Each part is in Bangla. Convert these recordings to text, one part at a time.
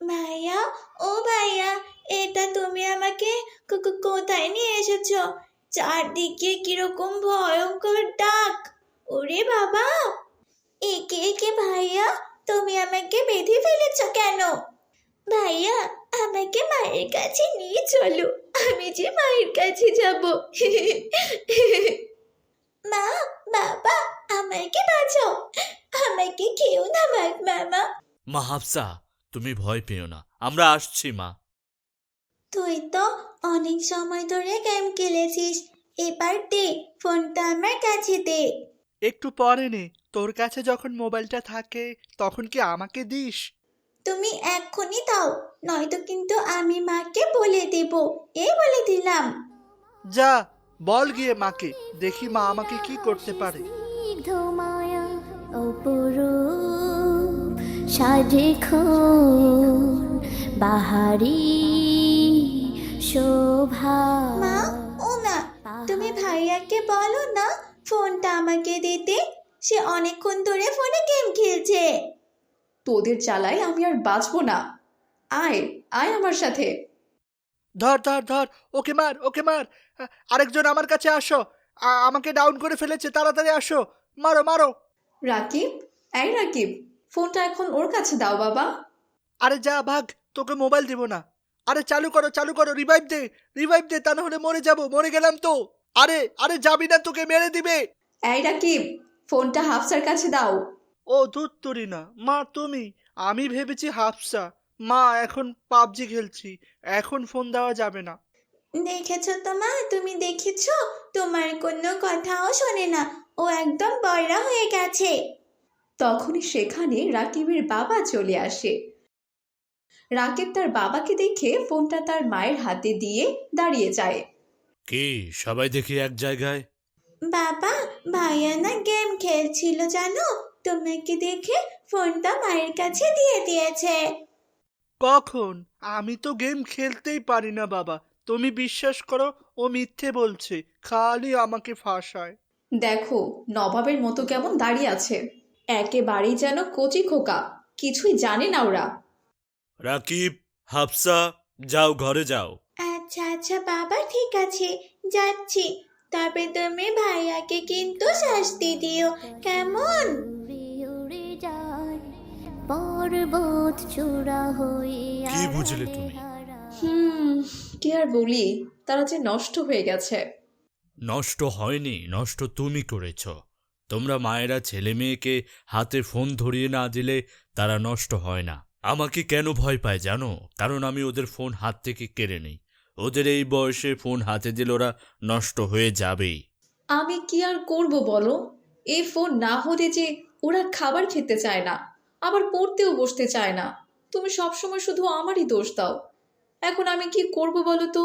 ভাইয়া, ও ভাইয়া, এটা তুমি আমাকে কোথায় নিয়ে এসেছো? চারদিকে কিরকম ভয়ঙ্কর ডাক! ওরে বাবা! একে একে ভাইয়া, তুমি আমাকে বেঁধে ফেলেছো কেন? ভাইয়া, আমাকে মায়ের কাছে নিয়ে চলো। আমি যে মায়ের কাছে যাব। মা, বাবা, আমাকে বাঁচাও। আমাকে খেও না মামা। মা হাফসা, তুমি ভয় পেও না, আমরা আসছি মা। তুই তো অনেক সময় ধরে গেম খেলেছিস, এবার দে ফোনটা আমার কাছে দে। একটু পরে নে, তোর কাছে যখন মোবাইলটা থাকে তখন কি আমাকে দিস? তুমি এক্ষুনি দাও, নয়তো কিন্তু আমি মাকে বলে দেব। এই বলে দিলাম। যা, বল গিয়ে মাকে, দেখি মা আমাকে কি করতে পারে। স্নিগ্ধ মায়া অপরূপ সাজে খুন বাহারি শোভা। মা, ও মা, তুমি ভাইয়াকে বলো না ফোনটা আমাকে দিতে। সে অনেকক্ষণ ধরে ফোনে গেম খেলছে। তোদের জ্বালায় আমি আর বাঁচবো না। আয় আয় আমার সাথে। ধর ধর ধর, ওকে মার, ওকে মার। আরেকজন আমার কাছে আসো, আমাকে ডাউন করে ফেলেছে, তাড়াতাড়ি আসো, মারো মারো। রাকিব, এই রাকিব, ফোনটা এখন ওর কাছে দাও বাবা। আরে যা ভাগ, তোকে মোবাইল দিব না। আরে চালু করো চালু করো, রিভাইভ দে, রিভাইভ দে, তা নাহলে মরে যাব, মরে গেলাম তো। আরে আরে যাবি না, তোকে মেরে দিবে। এই রাকিব, ফোনটা হাফসার কাছে দাও। ও ধুত্তুরি না মা, তুমি, আমি ভেবেছি হাফসা। মা, এখন পাবজি খেলছি, এখন ফোন দেওয়া যাবে না। দেখেছো তো মা, তুমি দেখেছো? তোমার কোনো কথাও শোনে না। ও একদম বয়রা হয়ে গেছে। তখনই সেখানে রাকিবের বাবা চলে আসে। রাকিব তার বাবাকে দেখে ফোনটা তার মায়ের হাতে দিয়ে দাঁড়িয়ে যায়। কি সবাই দেখি এক জায়গায়? বাবা, ভাইয়া না গেম খেলছিল জানো, তোমাকে দেখে ফোনটা মায়ের কাছে দিয়ে দিয়েছে। কখন? আমি তো গেম খেলতেই পারি না বাবা, তুমি বিশ্বাস করো, ও মিথ্যে বলছে, খালি আমাকে ফাঁসায়। দেখো, নবাবের মতো কেমন দাঁড়িয়ে আছে, একেবারেই যেন কচি খোকা, কিছুই জানে না ওরা। রাকিব, হাফসা, যাও ঘরে যাও। আচ্ছা আচ্ছা বাবা, ঠিক আছে, যাচ্ছি। তবে তুমি ভাইয়াকে কিন্তু শাস্তি দিও, কেমন? উড়ে উড়ে যায় পর্বত চূড়া হয়ে কি বুঝলে তুমি? কি আর বলি, তারা যে নষ্ট হয়ে গেছে। নষ্ট হয়নি, নষ্ট তুমি করেছ। তোমরা মায়েরা ছেলে মেয়েকে হাতে ফোন ধরিয়ে না দিলে তারা নষ্ট হয় না। আমাকে কেন ভয় পায় জানো? কারণ আমি ওদের ফোন হাত থেকে কেড়ে নেই। ওদের এই বয়সে ফোন হাতে দিলে ওরা নষ্ট হয়ে যাবেই। আমি কি আর করব বলো, এই ফোন না হলে যে ওরা খাবার খেতে চায় না, আবার পড়তেও বসতে চায় না। তুমি সবসময় শুধু আমারই দোষ দাও। এখন আমি কি করব বলো তো?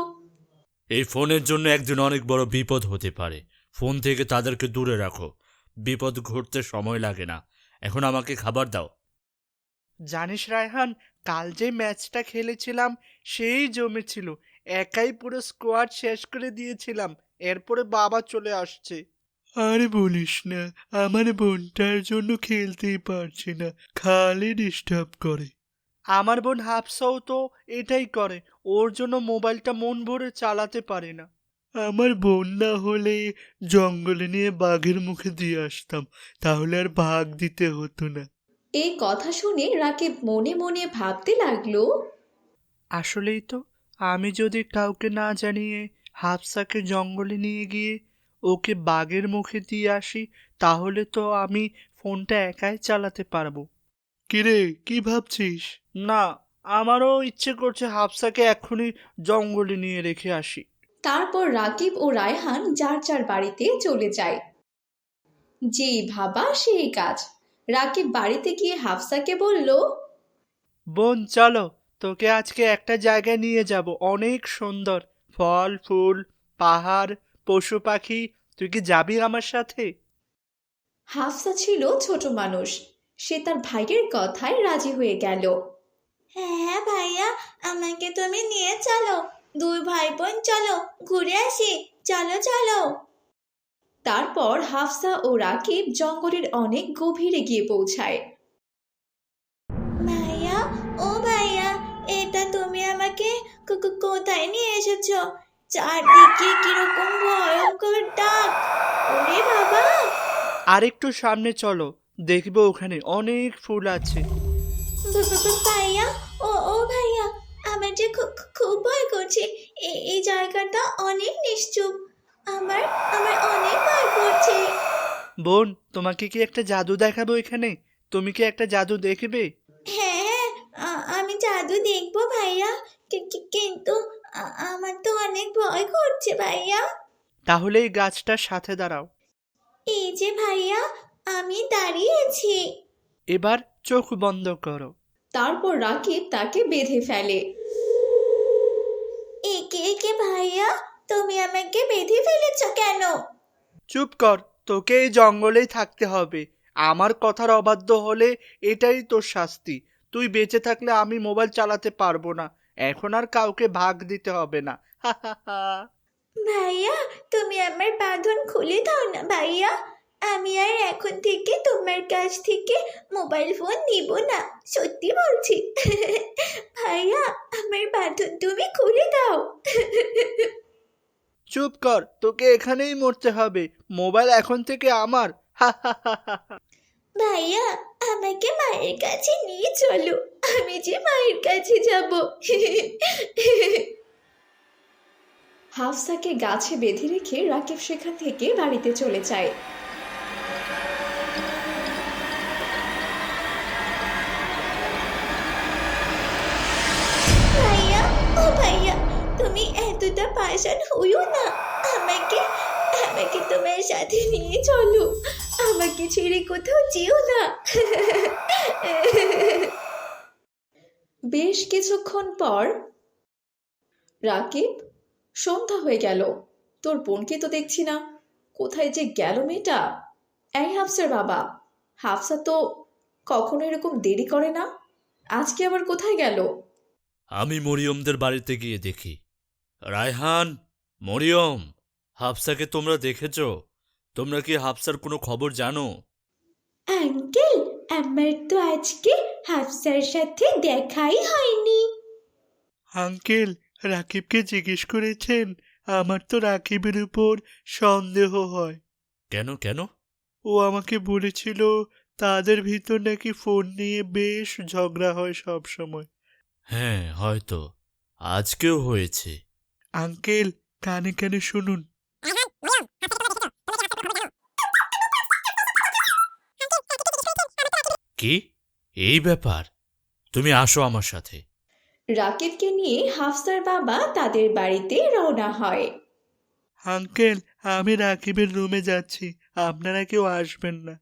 এই ফোনের জন্য একদিন অনেক বড় বিপদ হতে পারে। ফোন থেকে তাদেরকে দূরে রাখো। বিপদ ঘটতে সময় লাগে না। এখন আমাকে খাবার দাও। জানিস রায়হান, কাল যে ম্যাচটা খেলেছিলাম সেই জমেছিল, একাই পুরো স্কোয়াড শেষ করে দিয়েছিলাম, এরপরে বাবা চলে আসছে। আরে বলিস না, আমার বোনটার জন্য খেলতেই পারছি না, খালি ডিস্টার্ব করে। আমার বোন হাফসাও তো এটাই করে, ওর জন্য মোবাইলটা মন ভরে চালাতে পারে না। আমার বোন না হলে জঙ্গলে নিয়ে বাঘের মুখে দিয়ে আসতাম, তাহলে আর ভাগ দিতে হতো না। এই কথা শুনে রাকিব মনে মনে ভাবতে লাগলো, আসলেই তো, আমি যদি কাউকে না জানিয়ে হাফসাকে জঙ্গলে নিয়ে গিয়ে ওকে বাঘের মুখে দিয়ে আসি, তাহলে তো আমি ফোনটা একাই চালাতে পারবো। কিরে, কি ভাবছিস? না, আমারও ইচ্ছে করছে হাফসাকে এক্ষুনি জঙ্গলে নিয়ে রেখে আসি। তারপর রাকিব ও রায়হান যার যার বাড়িতে চলে যায়। যেই ভাবা সেই কাজ। রাকিব বাড়িতে গিয়ে হাফসাকে বলল, বোন চলো, তোকে আজকে একটা জায়গায় নিয়ে যাব, অনেক সুন্দর, ফল ফুল, পাহাড়, পশু পাখি, তুই কি যাবি আমার সাথে? হাফসা ছিল ছোট মানুষ, সে তার ভাইয়ের কথায় রাজি হয়ে গেল। হ্যাঁ ভাইয়া, আমাকে তুমি নিয়ে চলো। দুই ভাই বোন চলো, ঘুরে আসি। চলো চলো। তারপর হাফসা ও রাকিব জঙ্গলের অনেক গভীরে গিয়ে পৌঁছায়। ভাইয়া, ও ভাইয়া, আমাকে কোথায় নিয়ে এসেছো? চারদিকে কিরকম ভয়ঙ্কর ডাক। ওরে বাবা! আরেকটু সামনে চলো, দেখবে ওখানে অনেক ফুল আছে। ভাইয়া, ও ভাইয়া, আমার যে খুব ভয় করছে। এই জায়গাটা অনেক নিশ্চুপ। আমার আমার অনেক ভয় করছে। বোন, তোমাকে কি একটা জাদু দেখাবো এখানে? তুমি কি একটা জাদু দেখবে? হ্যাঁ, আমি জাদু দেখবো ভাইয়া। কিন্তু আমার তো অনেক ভয় করছে ভাইয়া। তাহলে এই গাছটার সাথে দাঁড়াও। এই যে ভাইয়া, আমি দাঁড়িয়েছি। এবার চোখ বন্ধ করো। তারপর রাকিব তাকে বেঁধে ফেলে। একে একে ভাইয়া, তুমি আমাকে বেঁধে ফেলেছো কেন? চুপ কর, তোকে এই জঙ্গলেই থাকতে হবে। আমার কথার অবাধ্য হলে এটাই তোর শাস্তি। তুই বেঁচে থাকলে আমি মোবাইল চালাতে পারবো না। এখন আর কাউকে ভাগ দিতে হবে না। হা হা হা। ভাইয়া, তুমি আমার বাঁধন খুলে দাও না ভাইয়া। আমি আর এখন থেকে তোমার কাছ থেকে মোবাইল ফোন নিব না, সত্যি বলছি। ভাইয়া, আমার বাঁধন তুমি খুলে দাও। চুপ কর, তোকে এখানেই মরতে হবে। মোবাইল এখন থেকে আমার। হা হা হা হা। ভাইয়া, আমাকে মায়ের কাছে নিয়ে চলো। আমি যে মায়ের কাছে যাব। হাফসাকে গাছে বেঁধে রেখে রাকিব সেখান থেকে বাড়িতে চলে যায়। ভাইয়া, ও ভাইয়া, তুমি এতটা পাষাণ হইও না। আমাকে আমাকে তোমার সাথে নিয়ে চলো। আমাকে ছেড়ে কোথাও যেও না। বেশ কিছুক্ষণ পর রাকিব, সন্ধ্যা হয়ে গেল, তোর বোনকে তো দেখছি না, কোথায় যে গেল মেয়েটা? এই হাফসার বাবা, হাফসা তো কখনো এরকম দেরি করে না, আজকে আবার কোথায় গেল? আমি মরিয়মদের বাড়িতে গিয়ে দেখি। রায়হান, মরিয়ম, হাফসাকে তোমরা দেখেছ? তোমরা কি হাফসার কোনো খবর জানো? আঙ্কেল, আমার তো আজকে হাফসার সাথে দেখাই হয়নি। আঙ্কেল, রাকিবকে জিজ্ঞেস করেছেন? আমার তো রাকিবের উপর সন্দেহ হয়। কেন কেন? ও আমাকে বলেছিল তাদের ভিতর নাকি ফোন নিয়ে বেশ ঝগড়া হয় সব সময়। হ্যাঁ, হয়তো আজকেও হয়েছে। আঙ্কেল, কানে কানে শুনুন। কি? এই ব্যাপার? তুমি আসো আমার সাথে। রাকিবকে নিয়ে হাফসার বাবা তাদের বাড়িতে রওনা হয়। আঙ্কেল, আমি রাকিবের রুমে যাচ্ছি, আপনারা কেউ আসবেন না।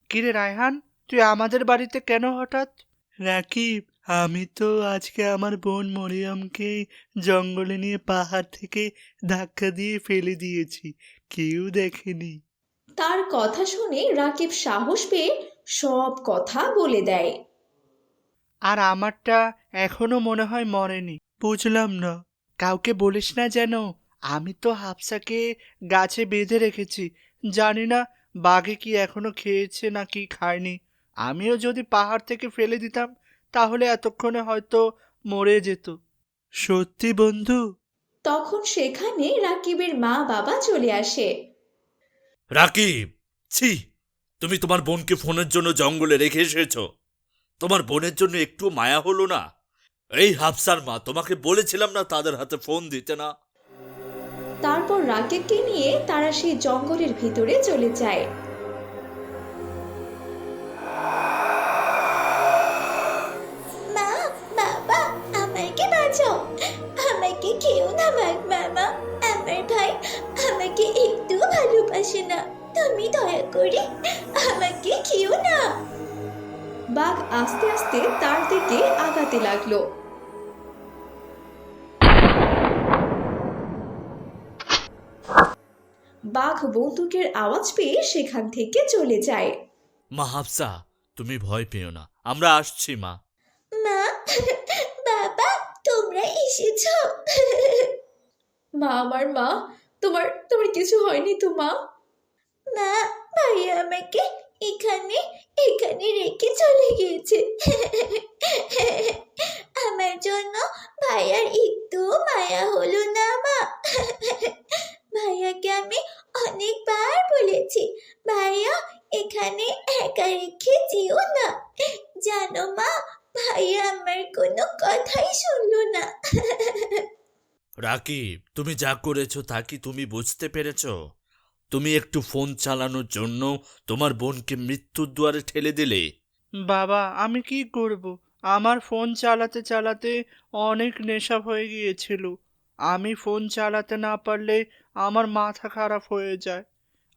কিরে রায়হান, তুই আমাদের বাড়িতে কেন হঠাৎ? রাকিব, আমি তো আজকে আমার বোন মরিয়মকে জঙ্গলে নিয়ে পাহাড় থেকে ধাক্কা দিয়ে ফেলে দিয়েছি, কেউ দেখেনি। তার কথা শুনে রাকিব সাহস পেয়ে সব কথা বলে দেয়। আর আমারটা এখনো মনে হয় মরেনি। বুঝলাম না, কাউকে বলিস না যেন। আমি তো হাফসাকে গাছে বেঁধে রেখেছি, জানি না বাঘে কি এখনো খেয়েছে নাকি খায়নি। আমিও যদি পাহাড় থেকে ফেলে দিতাম তাহলে এতক্ষণে হয়তো মরে যেত। সত্যি বন্ধু? তখন সেখানে রাকিবের মা বাবা চলে আসে। রাকিব, ছি! তুমি তোমার বোনকে ফোনের জন্য জঙ্গলে রেখে এসেছ। তোমার বোনের জন্য একটু মায়া হলো না? এই হাফসার মা, তোমাকে বলেছিলাম না তাদের হাতে ফোন দিতে না? তারপর রাকিবকে নিয়ে তারা সেই জঙ্গলের ভিতরে চলে যায়। মা, বাবা, আমাকে বাঁচাও। আমাকে খেও না মামা। আমার ভাই আমাকে একটু ভালোবাসে না। তুমি দয়া করে আমাকে খেও না। বাঘ আস্তে আস্তে তার দিকে আগাতে লাগলো। বাঘ বন্দুকের আওয়াজ পেয়ে সেখান থেকে চলে যায়। মা হাফসা, তুমি ভয় পেও না, আমরা আসছি মা। মা, বাবা, তোমরা এসেছো? মা, আমার মা, তোমার তোমার কিছু হয়নি তো মা? মা, ভাইয়া আমাকে এখানে এখানে রেখে চলে গিয়েছে। আমার জন্য ভাইয়ার একটু মায়া হলো না মা। ভাইয়াকে আমি অনেকবার বলেছি, ভাইয়া এখানে একা রেখে যেও না। জানো মা, ভাইয়া আমার কোনো কথাই শুনলো না। রাকিব, তুমি যা করেছো তা কি তুমি বুঝতে পেরেছো? তুমি একটু ফোন চালানোর জন্য তোমার বোনকে মৃত্যুর দুয়ারে ঠেলে দিলে। বাবা, আমি কি করব? আমার ফোন চালাতে চালাতে অনেক নেশা হয়ে গিয়েছিল। আমি ফোন চালাতে না পারলে আমার মাথা খারাপ হয়ে যায়।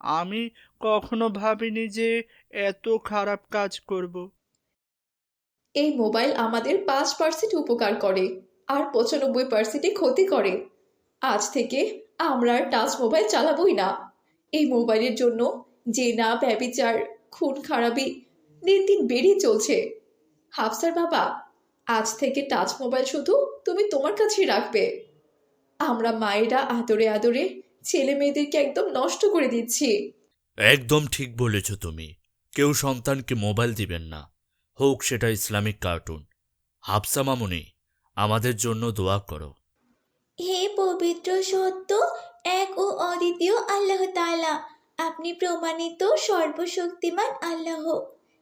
আমি কখনো ভাবিনি যে এত খারাপ কাজ করব। এই মোবাইল আমাদের 5% উপকার করে আর 95% ক্ষতি করে। আজ থেকে আমরা আর টাচ মোবাইল চালাবোই না। এই মোবাইলের জন্য জেনা, ব্যভিচার, খুন খারাপি দিন দিন বেড়েই চলছে। হাফসার বাবা, আজ থেকে টাচ মোবাইল শুধু তুমি তোমার কাছেই রাখবে। আমরা মায়েরা আদরে আদরে ছেলে মেয়েদেরকে একদম নষ্ট করে দিচ্ছি। একদম ঠিক বলেছ তুমি। কেউ সন্তানকে মোবাইল দিবেন না, হোক সেটা ইসলামিক কার্টুন। হাফসা মামুনি, আমাদের জন্য দোয়া করো। হে পবিত্র সত্য এক ও অদ্বিতীয় আল্লাহ তাআলা, আপনি প্রমাণিত সর্বশক্তিমান আল্লাহ,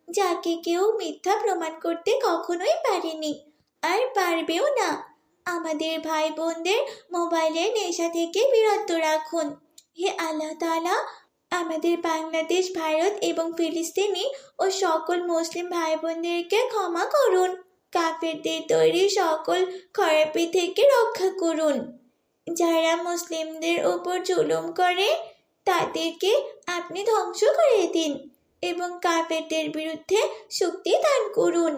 যাকে কেউ মিথ্যা প্রমাণ করতে কখনোই পারেনি আর পারবেও না। আমাদের ভাই বোনদের মোবাইলের নেশা থেকে বিরত রাখুন। হে আল্লাহ তাআলা, আমাদের বাংলাদেশ, ভারত এবং ফিলিস্তিনি ও সকল মুসলিম ভাই বোনদেরকে ক্ষমা করুন। কাফেরদের তৈরি সকল খারাপি থেকে রক্ষা করুন। যারা মুসলিমদের উপর জুলুম করে তাদেরকে আপনি ধ্বংস করে দিন এবং কাফেরদের বিরুদ্ধে শক্তি দান করুন।